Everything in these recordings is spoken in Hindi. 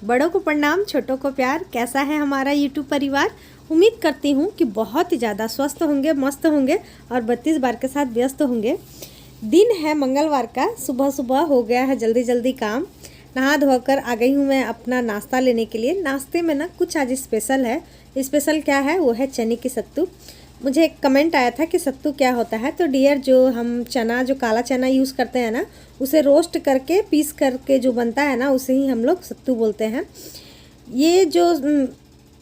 बड़ों को प्रणाम, छोटों को प्यार। कैसा है हमारा यूट्यूब परिवार? उम्मीद करती हूँ कि बहुत ही ज़्यादा स्वस्थ होंगे, मस्त होंगे और 32 बार के साथ व्यस्त होंगे। दिन है मंगलवार का, सुबह सुबह हो गया है जल्दी जल्दी काम। नहा धोकर आ गई हूँ मैं अपना नाश्ता लेने के लिए। नाश्ते में ना कुछ आज स्पेशल है। स्पेशल क्या है? वो है चने की सत्तू। मुझे एक कमेंट आया था कि सत्तू क्या होता है, तो डियर जो हम चना, जो काला चना यूज़ करते हैं ना, उसे रोस्ट करके पीस करके जो बनता है ना, उसे ही हम लोग सत्तू बोलते हैं। ये जो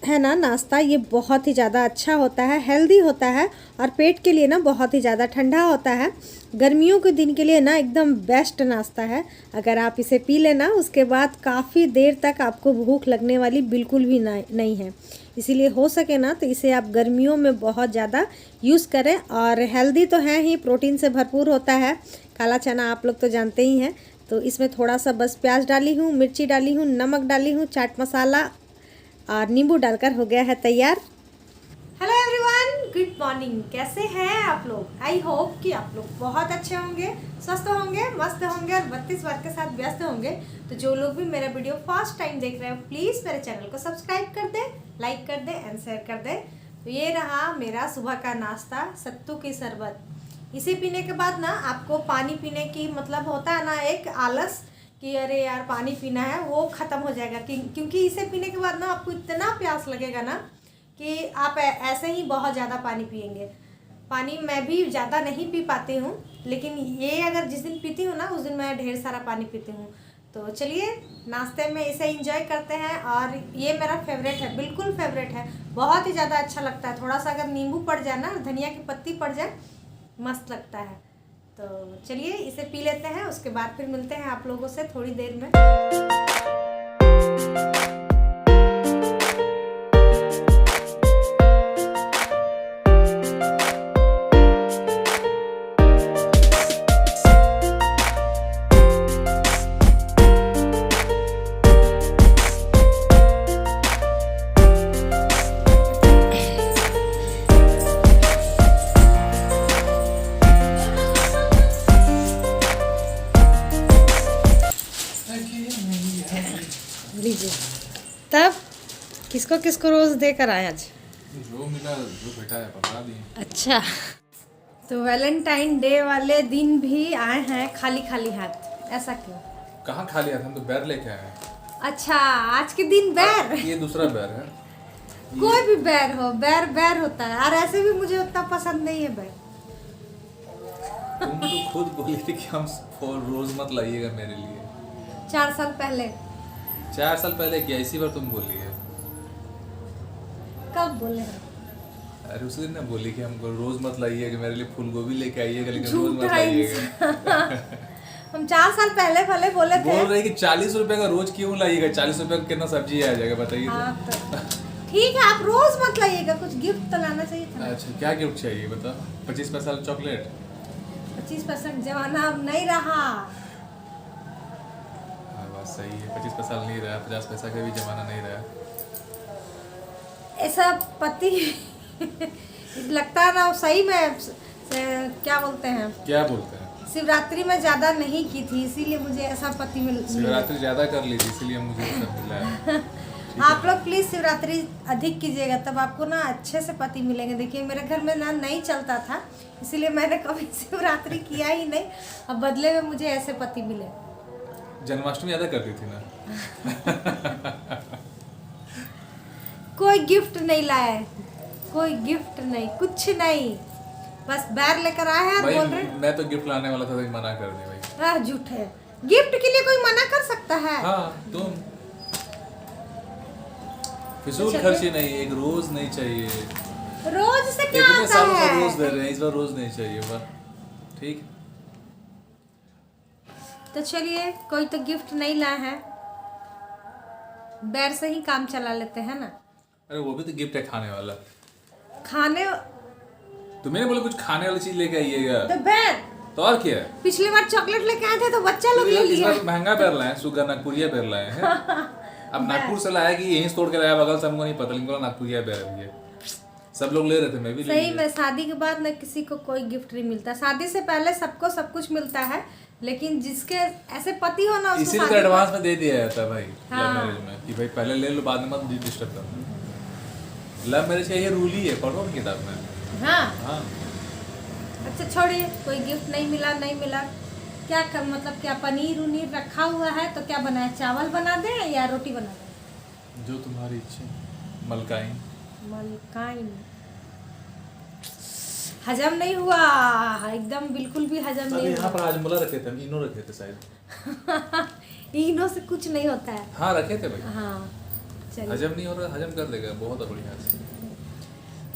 है ना नाश्ता, ये बहुत ही ज़्यादा अच्छा होता है, हेल्दी होता है और पेट के लिए ना बहुत ही ज़्यादा ठंडा होता है। गर्मियों के दिन के लिए ना एकदम बेस्ट नाश्ता है। अगर आप इसे पी लेना, उसके बाद काफ़ी देर तक आपको भूख लगने वाली बिल्कुल भी नहीं है। इसीलिए हो सके ना तो इसे आप गर्मियों में बहुत ज़्यादा यूज़ करें। और हेल्दी तो है ही, प्रोटीन से भरपूर होता है काला चना, आप लोग तो जानते ही हैं। तो इसमें थोड़ा सा बस प्याज डाली हूँ, मिर्ची डाली हूँ, नमक डाली हूँ, चाट मसाला और नींबू डालकर हो गया है तैयार। Hello everyone, good morning. कैसे हैं आप लोग? आई होप कि आप लोग बहुत अच्छे होंगे, स्वस्थ होंगे, मस्त होंगे और 32 बार के साथ व्यस्त होंगे। तो जो लोग भी मेरा वीडियो फर्स्ट टाइम देख रहे हो, प्लीज़ मेरे चैनल को सब्सक्राइब कर दें, लाइक कर दें एंड शेयर कर दें। तो ये रहा मेरा सुबह का नाश्ता, सत्तू की शरबत। इसे पीने के बाद ना आपको पानी पीने की मतलब होता है ना एक आलस कि अरे यार पानी पीना है, वो ख़त्म हो जाएगा। क्योंकि इसे पीने के बाद ना आपको इतना प्यास लगेगा ना कि आप ऐसे ही बहुत ज़्यादा पानी पिएंगे। पानी मैं भी ज़्यादा नहीं पी पाती हूँ, लेकिन ये अगर जिस दिन पीती हूँ ना, उस दिन मैं ढेर सारा पानी पीती हूँ। तो चलिए नाश्ते में इसे एंजॉय करते हैं। और ये मेरा फेवरेट है, बिल्कुल फेवरेट है, बहुत ही ज़्यादा अच्छा लगता है। थोड़ा सा अगर नींबू पड़ जाए ना, धनिया की पत्ती पड़ जाए, मस्त लगता है। तो चलिए इसे पी लेते हैं, उसके बाद फिर मिलते हैं आप लोगों से थोड़ी देर में। लीजिए। तब किसको किसको रोज देकर आए आज? जो मिला, जो बेटा है पकड़ा दिए। अच्छा, तो वैलेंटाइन डे वाले दिन भी आए हैं खाली खाली हाथ, ऐसा क्यों? कहाँ खा लिया था? हम तो बैर लेके आए हैं। अच्छा, आज के दिन बैर? ये दूसरा बैर है। कोई भी बैर हो, बैर बैर होता है। और ऐसे भी मुझे उतना पसंद नहीं है बैर। तुम तो खुद बोली थी कि हम रोज मत लाइएगा मेरे लिए। 4 साल पहले। 4 साल पहले क्या? इसी बार तुम बोली है। कब बोले हैं? अरे उस दिन ना बोली कि हमको रोज मत लाइएगा मेरे लिए, फूल गोभी लेके आइएगा, लेकिन रोज मत झूठा लाइएगा। हम 4 साल पहले भले बोले थे। बोल रहे कि 40 रुपए का रोज क्यों लाइएगा? 40 रुपए का कितना सब्जी आ जाएगा बताइए। हाँ, तो ठीक है, आप रोज मत लाइएगा, कुछ गिफ्ट तो लाना चाहिए था। अच्छा, क्या गिफ्ट चाहिए बता? 25 पैसा चॉकलेट? 25% जमाना अब नहीं रहा। हाँ बात सही है, 25 पैसा नहीं रहा, 50 पैसा का भी जमाना नहीं रहा। ऐसा पति लगता है ना सही में क्या बोलते हैं, क्या बोलते हैं? शिवरात्रि में ज्यादा नहीं की थी, इसीलिए मुझे ऐसा पति मिल। शिवरात्रि ज्यादा कर ली थी, इसलिए मुझे सब मिला है। आप लोग प्लीज शिवरात्रि अधिक कीजिएगा, तब आपको ना अच्छे से पति मिलेंगे। देखिए मेरे घर में ना नहीं चलता था, इसीलिए मैंने कभी शिवरात्रि किया ही नहीं। अब बदले में मुझे ऐसे पति मिले। जन्माष्टमी ज्यादा करती थी ना। कोई गिफ्ट नहीं लाए, कोई गिफ्ट नहीं, कुछ नहीं, बस बैर लेकर आए हैं और बोल रहे हैं। मैं तो गिफ्ट लाने वाला था, तो मना कर दी भाई। झूठ है, गिफ्ट के लिए कोई मना कर सकता है? हाँ, तुम फिजूल खर्ची नहीं, एक रोज नहीं चाहिए। रोज से क्या इतने आता सालों से है? रोज दे रहे हैं, इस बार रोज नहीं चाहिए बस। ठीक। तो चलिए, कोई तो गिफ्ट नहीं लाए हैं, बैर से ही काम चला लेते हैं ना। अरे वो भी तो गिफ्ट है खाने वाला। खाने तो मैंने बोला कुछ खाने वाली चीज लेके आइएगा। तो बैर, तो और क्या है? पिछली बार चॉकलेट लेके आए थे तो बच्चा लोग ले इस लिया। बार महंगा बैर लाए हैं, सुगर नागपुरिया बैर लाए हैं। अब नागपुर से लाया कि यहीं से तोड़ के लाया, बगल से हमको नहीं पता, लेकिन बोला नागपुरिया बैर है। सब लोग ले रहे थे, मैं भी ले सही लिया। में शादी के बाद ना किसी को कोई गिफ्ट नहीं मिलता। शादी से पहले सबको सब कुछ मिलता है, लेकिन जिसके ऐसे पति हो ना उसको इसीलिए तो शादी एडवांस में दे दिया जाता है भाई हाँ। लव मैरिज में कि भाई पहले ले लो बाद में मत डिस्टर्ब करो। लव मैरिज का ये रूल ही है, पढ़ो किताब में। हाँ हाँ अच्छा छोड़िए, कोई गिफ्ट नहीं मिला नहीं मिला, क्या मतलब क्या पनीर उनीर रखा हुआ है तो क्या बनाए, चावल बना दें या रोटी बना दें? जो तुम्हारी इच्छा। मलकाई मलकाइन हजम नहीं हुआ एकदम, बिल्कुल भी हजम अरे नहीं यहाँ पर हुआ। आज मुला रखे थे, हम इनो रखे थे शायद। इनो से कुछ नहीं होता है। हाँ रखे थे भाई। हाँ चलिए हजम नहीं हो रहा, हजम कर देगा बहुत बढ़िया से।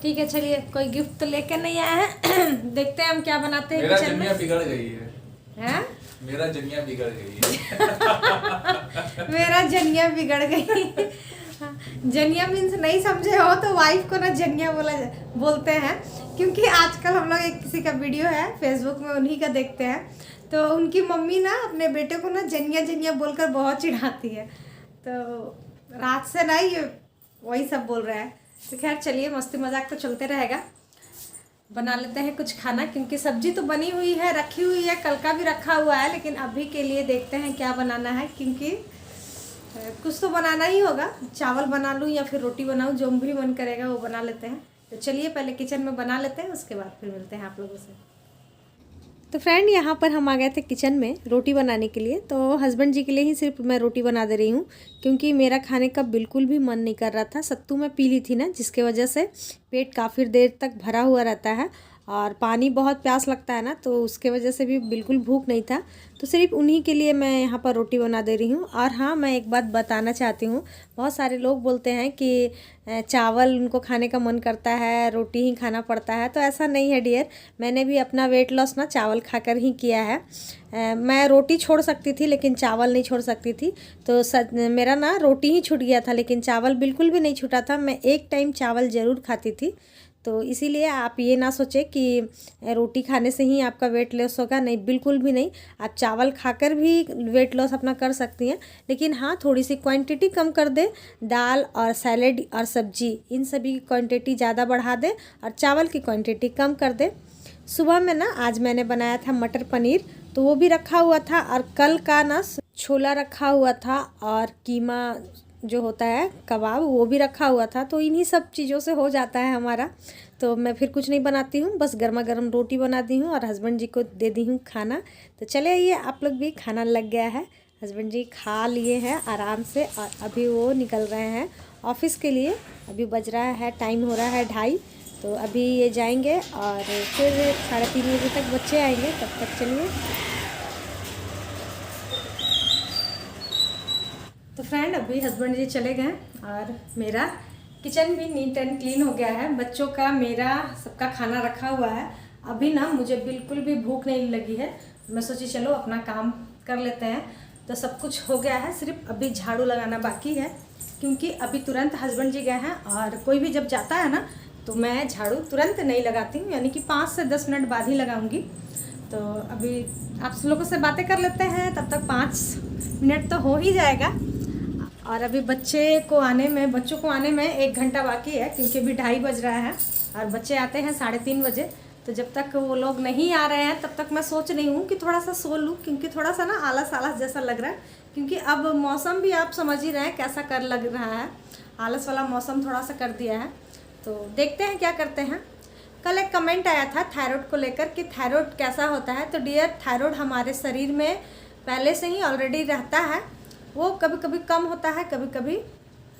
ठीक है, चलिए कोई गिफ्ट तो लेकर नहीं आए हैं देखते हैं हम क्या बनाते हैं मेरा किचन में। जंगिया बिगड़ गई है। हैं? मेरा जंगिया बिगड़ गई है। मेरा जनिया बिगड़ गई। जनिया मीन्स नहीं समझे हो तो वाइफ को ना जनिया बोलते हैं, क्योंकि आजकल हम लोग एक किसी का वीडियो है फेसबुक में उन्हीं का देखते हैं, तो उनकी मम्मी ना अपने बेटे को ना जनिया जनिया बोलकर बहुत चिढ़ाती है। तो रात से ना ये वही सब बोल रहा है। तो खैर चलिए मस्ती मजाक तो चलते रहेगा, बना लेते हैं कुछ खाना, क्योंकि सब्जी तो बनी हुई है रखी हुई है, कल का भी रखा हुआ है, लेकिन अभी के लिए देखते हैं क्या बनाना है, क्योंकि कुछ तो बनाना ही होगा। चावल बना लूँ या फिर रोटी बनाऊँ, जो भी मन करेगा वो बना लेते हैं। तो चलिए पहले किचन में बना लेते हैं, उसके बाद फिर मिलते हैं आप लोगों से। तो फ्रेंड यहाँ पर हम आ गए थे किचन में रोटी बनाने के लिए। तो हस्बैंड जी के लिए ही सिर्फ मैं रोटी बना दे रही हूँ, क्योंकि मेरा खाने का बिल्कुल भी मन नहीं कर रहा था। सत्तू मैं पी ली थी ना, जिसके वजह से पेट काफ़ी देर तक भरा हुआ रहता है और पानी बहुत प्यास लगता है ना, तो उसके वजह से भी बिल्कुल भूख नहीं था। तो सिर्फ उन्हीं के लिए मैं यहाँ पर रोटी बना दे रही हूँ। और हाँ, मैं एक बात बताना चाहती हूँ, बहुत सारे लोग बोलते हैं कि चावल उनको खाने का मन करता है, रोटी ही खाना पड़ता है। तो ऐसा नहीं है डियर, मैंने भी अपना वेट लॉस ना चावल खाकर ही किया है। मैं रोटी छोड़ सकती थी लेकिन चावल नहीं छोड़ सकती थी। तो मेरा ना रोटी ही छूट गया था, लेकिन चावल बिल्कुल भी नहीं छूटा था। मैं एक टाइम चावल ज़रूर खाती थी। तो इसीलिए आप ये ना सोचें कि रोटी खाने से ही आपका वेट लॉस होगा, नहीं, बिल्कुल भी नहीं। आप चावल खाकर भी वेट लॉस अपना कर सकती हैं, लेकिन हाँ थोड़ी सी क्वांटिटी कम कर दे। दाल और सैलेड और सब्जी, इन सभी की क्वांटिटी ज़्यादा बढ़ा दे और चावल की क्वांटिटी कम कर दे। सुबह में ना आज मैंने बनाया था मटर पनीर, तो वो भी रखा हुआ था, और कल का ना छोला रखा हुआ था, और कीमा जो होता है कबाब वो भी रखा हुआ था। तो इन्हीं सब चीज़ों से हो जाता है हमारा। तो मैं फिर कुछ नहीं बनाती हूँ, बस गर्मा गर्म रोटी बना दी हूँ और हस्बैंड जी को दे दी हूँ खाना। तो चले आइए आप लोग भी, खाना लग गया है, हस्बैंड जी खा लिए हैं आराम से, और अभी वो निकल रहे हैं ऑफिस के लिए। अभी बज रहा है, टाइम हो रहा है 2:30, तो अभी ये जाएंगे और फिर 3:30 बजे तक बच्चे आएंगे। तब तक चलिए। तो फ्रेंड अभी हस्बैंड जी चले गए और मेरा किचन भी नीट एंड क्लीन हो गया है। बच्चों का मेरा सबका खाना रखा हुआ है। अभी ना मुझे बिल्कुल भी भूख नहीं लगी है, मैं सोची चलो अपना काम कर लेते हैं। तो सब कुछ हो गया है, सिर्फ अभी झाड़ू लगाना बाकी है, क्योंकि अभी तुरंत हस्बैंड जी गए हैं। और कोई भी जब जाता है ना तो मैं झाड़ू तुरंत नहीं लगाती हूँ, यानी कि 5 से 10 मिनट बाद ही लगाऊंगी। तो अभी आप लोगों से बातें कर लेते हैं, तब तक 5 मिनट तो हो ही जाएगा। और अभी बच्चों को आने में 1 घंटा बाकी है, क्योंकि अभी 2:30 बज रहा है और बच्चे आते हैं 3:30 बजे। तो जब तक वो लोग नहीं आ रहे हैं तब तक मैं सोच रही हूँ कि थोड़ा सा सो लूँ, क्योंकि थोड़ा सा ना आलस आलस जैसा लग रहा है, क्योंकि अब मौसम भी आप समझ ही रहे हैं कैसा कर लग रहा है, आलस वाला मौसम थोड़ा सा कर दिया है। तो देखते हैं क्या करते हैं। कल एक कमेंट आया था थायराइड को लेकर कि थायराइड कैसा होता है। तो डियर, थायराइड हमारे शरीर में पहले से ही ऑलरेडी रहता है, वो कभी कभी कम होता है, कभी कभी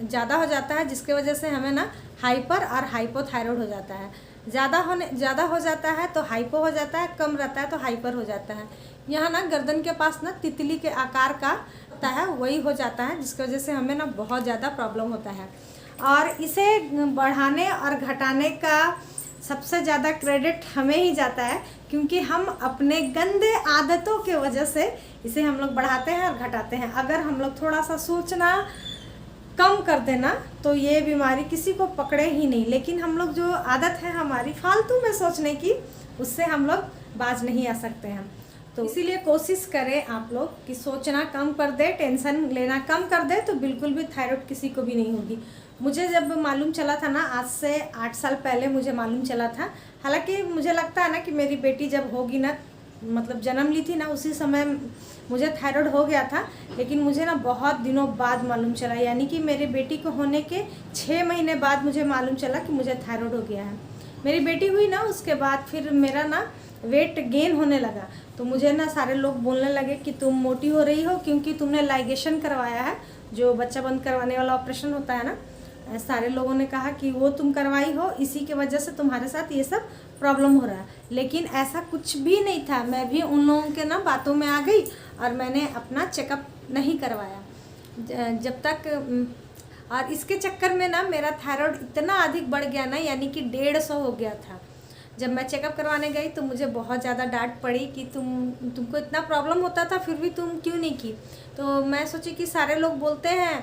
ज़्यादा हो जाता है, जिसके वजह से हमें ना हाइपर और हाइपोथायराइड हो जाता है। ज़्यादा हो जाता है तो हाइपो हो जाता है, कम रहता है तो हाइपर हो जाता है। यहाँ ना गर्दन के पास ना तितली के आकार का होता है, वही हो जाता है, जिसकी वजह से हमें ना बहुत ज़्यादा प्रॉब्लम होता है। और इसे बढ़ाने और घटाने का सबसे ज़्यादा क्रेडिट हमें ही जाता है, क्योंकि हम अपने गंदे आदतों के वजह से इसे हम लोग बढ़ाते हैं और घटाते हैं। अगर हम लोग थोड़ा सा सोचना कम कर देना तो ये बीमारी किसी को पकड़े ही नहीं, लेकिन हम लोग जो आदत है हमारी फालतू में सोचने की, उससे हम लोग बाज नहीं आ सकते हैं। तो इसीलिए कोशिश करें आप लोग कि सोचना कम कर दे, टेंशन लेना कम कर दे, तो बिल्कुल भी थायराइड किसी को भी नहीं होगी। मुझे जब मालूम चला था ना, आज से 8 साल पहले मुझे मालूम चला था। हालांकि मुझे लगता है ना कि मेरी बेटी जब होगी ना मतलब जन्म ली थी ना उसी समय मुझे थायराइड हो गया था, लेकिन मुझे ना बहुत दिनों बाद मालूम चला, यानी कि मेरे बेटी को होने के 6 महीने बाद मुझे मालूम चला कि मुझे थायराइड हो गया है। मेरी बेटी हुई ना उसके बाद फिर मेरा ना वेट गेन होने लगा, तो मुझे ना सारे लोग बोलने लगे कि तुम मोटी हो रही हो क्योंकि तुमने लाइगेशन करवाया है, जो बच्चा बंद करवाने वाला ऑपरेशन होता है ना। सारे लोगों ने कहा कि वो तुम करवाई हो, इसी के वजह से तुम्हारे साथ ये सब प्रॉब्लम हो रहा है। लेकिन ऐसा कुछ भी नहीं था, मैं भी उन लोगों के ना बातों में आ गई और मैंने अपना चेकअप नहीं करवाया जब तक। और इसके चक्कर में ना मेरा थायराइड इतना अधिक बढ़ गया ना, यानी कि 150 हो गया था। जब मैं चेकअप करवाने गई तो मुझे बहुत ज़्यादा डांट पड़ी कि तुमको इतना प्रॉब्लम होता था फिर भी तुम क्यों नहीं की। तो मैं सोची कि सारे लोग बोलते हैं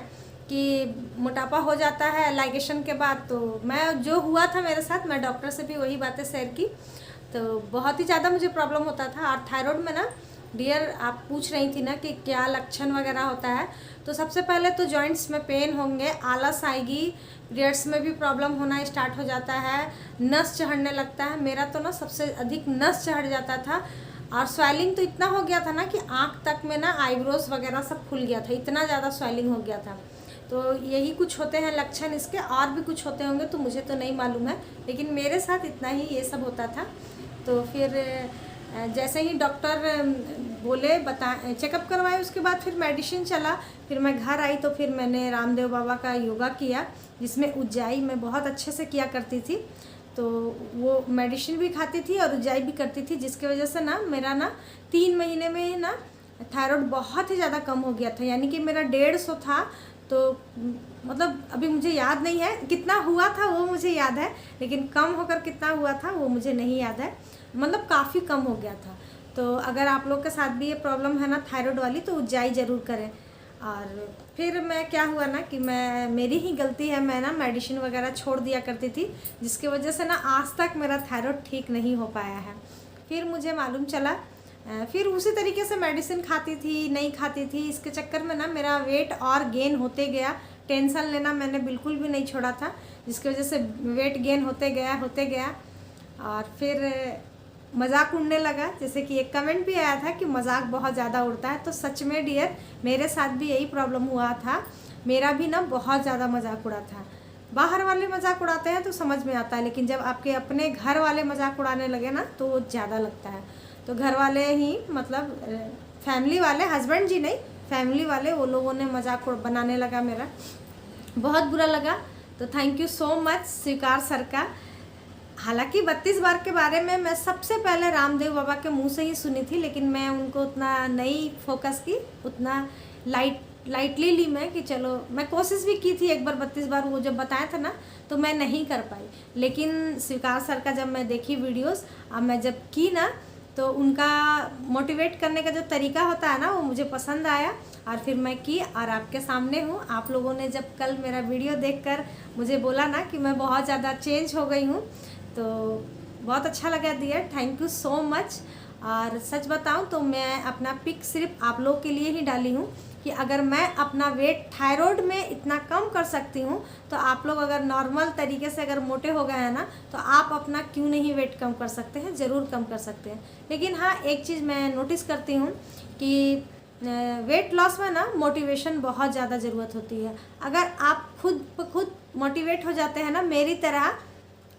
कि मोटापा हो जाता है लाइगेशन के बाद, तो मैं जो हुआ था मेरे साथ, मैं डॉक्टर से भी वही बातें शेयर की। तो बहुत ही ज़्यादा मुझे प्रॉब्लम होता था। और थायराइड में ना डियर आप पूछ रही थी ना कि क्या लक्षण वगैरह होता है, तो सबसे पहले तो जॉइंट्स में पेन होंगे, आलस आएगी, पीरियड्स में भी प्रॉब्लम होना स्टार्ट हो जाता है, नस चढ़ने लगता है। मेरा तो ना सबसे अधिक नस चढ़ जाता था, और स्वेलिंग तो इतना हो गया था ना कि आँख तक में ना आईब्रोज वगैरह सब खुल गया था, इतना ज़्यादा स्वेलिंग हो गया था। तो यही कुछ होते हैं लक्षण इसके, और भी कुछ होते होंगे तो मुझे तो नहीं मालूम है, लेकिन मेरे साथ इतना ही ये सब होता था। तो फिर जैसे ही डॉक्टर बोले चेकअप करवाए, उसके बाद फिर मेडिसिन चला। फिर मैं घर आई तो फिर मैंने रामदेव बाबा का योगा किया, जिसमें उज्जाई मैं बहुत अच्छे से किया करती थी। तो वो मेडिसिन भी खाती थी और उज्जाई भी करती थी, जिसकी वजह से ना मेरा ना 3 महीने में ही ना थायराइड बहुत ही ज़्यादा कम हो गया था। यानी कि मेरा 150 था, तो मतलब अभी मुझे याद नहीं है कितना हुआ था, वो मुझे याद है, लेकिन कम होकर कितना हुआ था वो मुझे नहीं याद है। मतलब काफ़ी कम हो गया था। तो अगर आप लोग के साथ भी ये प्रॉब्लम है ना थायराइड वाली, तो उज्जाई ज़रूर करें। और फिर मैं क्या हुआ ना कि मेरी ही गलती है, मैं ना मेडिसिन वगैरह छोड़ दिया करती थी, जिसकी वजह से ना आज तक मेरा थायराइड ठीक नहीं हो पाया है। फिर मुझे मालूम चला, फिर उसी तरीके से मेडिसिन खाती थी, नहीं खाती थी, इसके चक्कर में ना मेरा वेट और गेन होते गया। टेंशन लेना मैंने बिल्कुल भी नहीं छोड़ा था, जिसकी वजह से वेट गेन होते गया। और फिर मजाक उड़ने लगा, जैसे कि एक कमेंट भी आया था कि मजाक बहुत ज़्यादा उड़ता है। तो सच में डियर मेरे साथ भी यही प्रॉब्लम हुआ था, मेरा भी ना बहुत ज़्यादा मजाक उड़ा था। बाहर वाले मजाक उड़ाते हैं तो समझ में आता है, लेकिन जब आपके अपने घर वाले मजाक उड़ाने लगे ना तो वो ज़्यादा लगता है। तो घर वाले ही मतलब फैमिली वाले, हस्बैंड जी नहीं, फैमिली वाले, वो लोगों ने मजाक बनाने लगा, मेरा बहुत बुरा लगा। तो थैंक यू सो मच स्वीकार सर का। हालांकि 32 बार के बारे में मैं सबसे पहले रामदेव बाबा के मुंह से ही सुनी थी, लेकिन मैं उनको उतना नहीं फोकस की, उतना लाइटली ली मैं कि चलो, मैं कोशिश भी की थी एक बार 32 बार, वो जब बताया था ना तो मैं नहीं कर पाई। लेकिन स्वीकार सर का जब मैं देखी वीडियोस, अब मैं जब की ना तो उनका मोटिवेट करने का जो तरीका होता है ना वो मुझे पसंद आया, और फिर मैं की और आपके सामने हूँ। आप लोगों ने जब कल मेरा वीडियो देखकर मुझे बोला ना कि मैं बहुत ज़्यादा चेंज हो गई हूँ, तो बहुत अच्छा लगा dear, thank you so much. और सच बताऊं तो मैं अपना पिक सिर्फ आप लोग के लिए ही डाली हूँ कि अगर मैं अपना वेट थायराइड में इतना कम कर सकती हूँ, तो आप लोग अगर नॉर्मल तरीके से अगर मोटे हो गए हैं ना, तो आप अपना क्यों नहीं वेट कम कर सकते हैं, ज़रूर कम कर सकते हैं। लेकिन हाँ, एक चीज़ मैं नोटिस करती हूँ कि वेट लॉस में ना मोटिवेशन बहुत ज़्यादा ज़रूरत होती है। अगर आप खुद मोटिवेट हो जाते हैं ना, मेरी तरह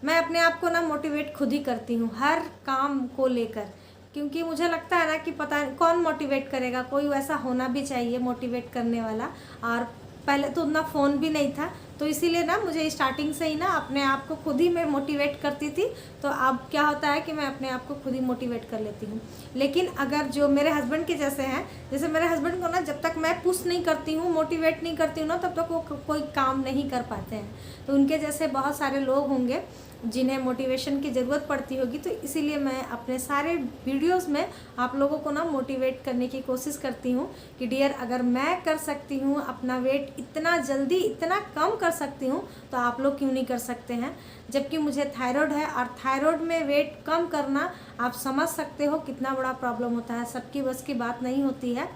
मैं अपने आप को ना मोटिवेट खुद ही करती हूँ हर काम को लेकर, क्योंकि मुझे लगता है ना कि पता नहीं कौन मोटिवेट करेगा, कोई वैसा होना भी चाहिए मोटिवेट करने वाला। और पहले तो उतना फ़ोन भी नहीं था, तो इसीलिए ना मुझे स्टार्टिंग से ही ना अपने आप को खुद ही मैं मोटिवेट करती थी। तो अब क्या होता है कि मैं अपने आप को खुद ही मोटिवेट कर लेती हूँ। लेकिन अगर जो मेरे हस्बैंड के जैसे हैं, जैसे मेरे हस्बैंड को ना जब तक मैं पुश नहीं करती हूँ, मोटिवेट नहीं करती हूँ ना, तब तक वो कोई काम नहीं कर पाते हैं। तो उनके जैसे बहुत सारे लोग होंगे जिन्हें मोटिवेशन की ज़रूरत पड़ती होगी, तो इसीलिए मैं अपने सारे वीडियोस में आप लोगों को ना मोटिवेट करने की कोशिश करती हूँ कि डियर, अगर मैं कर सकती हूँ अपना वेट इतना जल्दी इतना कम कर सकती हूँ, तो आप लोग क्यों नहीं कर सकते हैं। जबकि मुझे थायराइड है, और थायराइड में वेट कम करना आप समझ सकते हो कितना बड़ा प्रॉब्लम होता है, सबकी बस की बात नहीं होती है।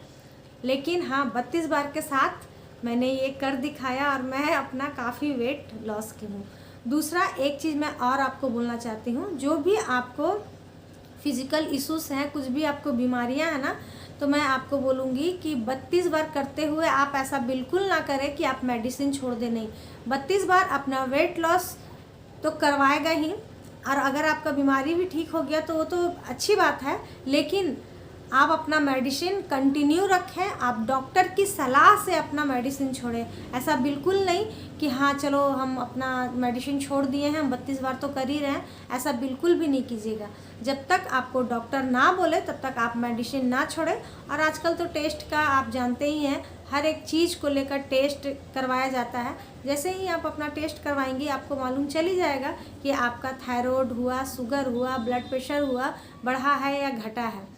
लेकिन हाँ, 32 बार के साथ मैंने ये कर दिखाया और मैं अपना काफ़ी वेट लॉस की हूँ। दूसरा एक चीज़ मैं और आपको बोलना चाहती हूँ, जो भी आपको फिज़िकल इश्यूज हैं, कुछ भी आपको बीमारियां हैं ना, तो मैं आपको बोलूँगी कि 32 बार करते हुए आप ऐसा बिल्कुल ना करें कि आप मेडिसिन छोड़ दें। नहीं, 32 बार अपना वेट लॉस तो करवाएगा ही, और अगर आपका बीमारी भी ठीक हो गया तो वो तो अच्छी बात है, लेकिन आप अपना मेडिसिन कंटिन्यू रखें। आप डॉक्टर की सलाह से अपना मेडिसिन छोड़ें। ऐसा बिल्कुल नहीं कि हाँ चलो हम अपना मेडिसिन छोड़ दिए हैं, हम 32 बार तो कर ही रहे हैं, ऐसा बिल्कुल भी नहीं कीजिएगा। जब तक आपको डॉक्टर ना बोले तब तक आप मेडिसिन ना छोड़ें। और आजकल तो टेस्ट का आप जानते ही हैं, हर एक चीज़ को लेकर टेस्ट करवाया जाता है। जैसे ही आप अपना टेस्ट करवाएंगी आपको मालूम चल ही जाएगा कि आपका थायराइड हुआ, शुगर हुआ, ब्लड प्रेशर हुआ, बढ़ा है या घटा है।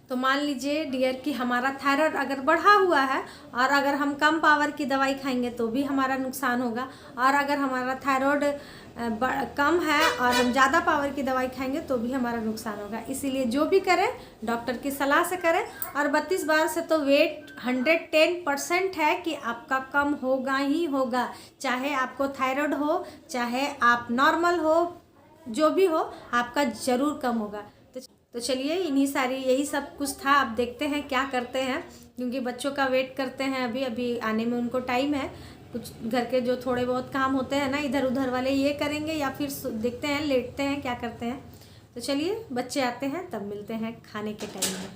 तो मान लीजिए डियर कि हमारा थायराइड अगर बढ़ा हुआ है और अगर हम कम पावर की दवाई खाएंगे तो भी हमारा नुकसान होगा, और अगर हमारा थायराइड कम है और हम ज़्यादा पावर की दवाई खाएंगे तो भी हमारा नुकसान होगा। इसीलिए जो भी करें डॉक्टर की सलाह से करें। और 32 बार से तो वेट 110% है कि आपका कम होगा ही होगा, चाहे आपको थायराइड हो, चाहे आप नॉर्मल हो, जो भी हो आपका ज़रूर कम होगा। तो चलिए यही सब कुछ था। अब देखते हैं क्या करते हैं, क्योंकि बच्चों का वेट करते हैं, अभी आने में उनको टाइम है। कुछ घर के जो थोड़े बहुत काम होते हैं ना इधर उधर वाले, ये करेंगे या फिर देखते हैं लेटते हैं क्या करते हैं। तो चलिए बच्चे आते हैं तब मिलते हैं खाने के टाइम में।